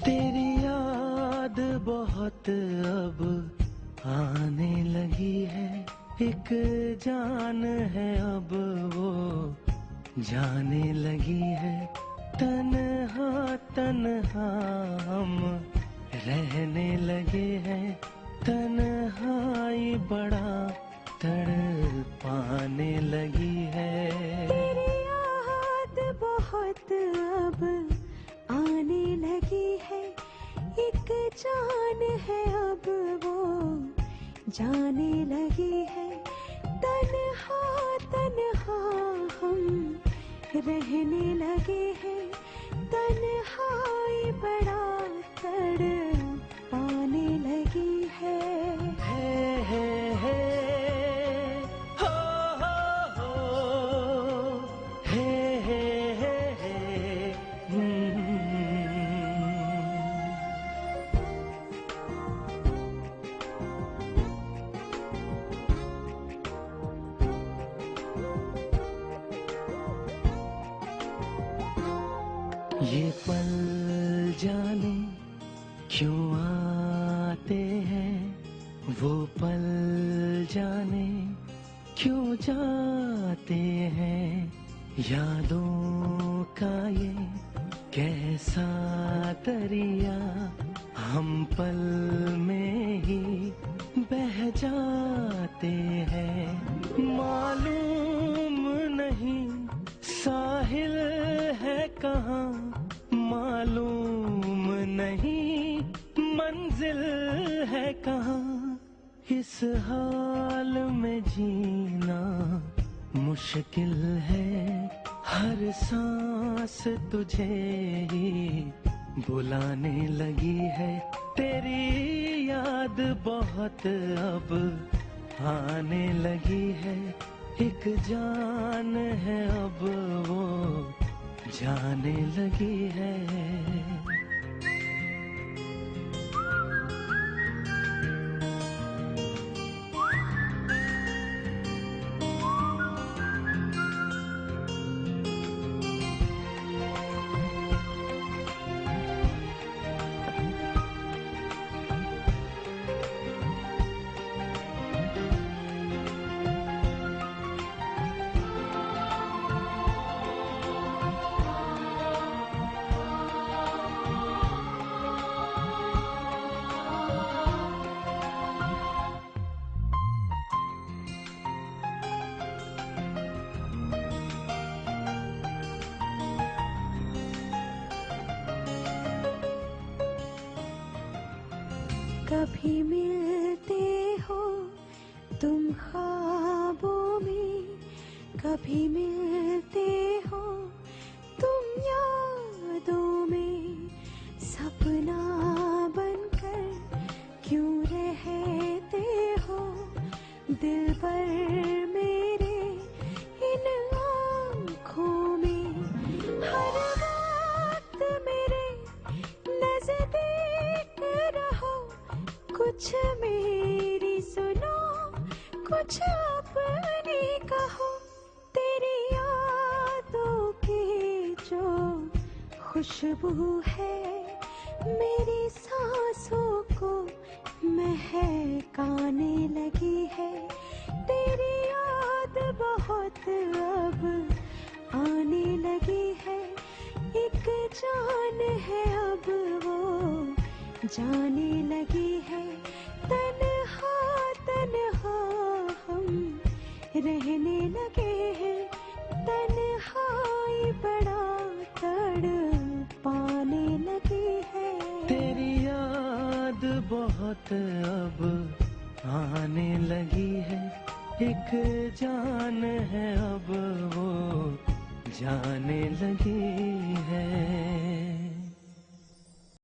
तेरी याद बहुत अब आने लगी है, एक जान है अब वो जाने लगी है। तन्हा तन्हा हम रहने लगे हैं, तन्हाई बड़ा तड़पाने लगी है। तेरी याद बहुत अब आने लगी है, एक जान है अब वो जाने लगी है। तन्हा तन्हा हम रहने लगे हैं, तन्हाई बड़ा तड़पाने लगी है। हे हो हो हे ये पल जाने क्यों आते हैं, वो पल जाने क्यों जाते हैं। यादों का ये कैसा दरिया हम पल में ही बह जाते हैं। मालूम नहीं साहिल है कहाँ, मालूम नहीं मंजिल है कहाँ। इस हाल में जीना मुश्किल है, हर सांस तुझे ही बुलाने लगी है। तेरी याद बहुत अब आने लगी है, एक जान है अब वो जाने लगी है। कभी मिलते हो तुम ख्वाबों में, कभी मिलते हो तुम यादों में। सपना बनकर क्यों रहते हो दिल पर मेरे इन आँखों में। हर वक्त मेरे नजदीक रहो, कुछ मेरी सुनो कुछ अपनी कहो। तेरी यादों की जो खुशबू है मेरी सांसों को महकाने लगी है। तेरी याद बहुत अब आने लगी है, एक जान है अब वो जाने लगी है। तन्हा तन्हा हम रहने लगे हैं, तन्हाई बड़ा तड़पाने लगी है। तेरी याद बहुत अब आने लगी है, एक जान है अब वो जाने लगी है।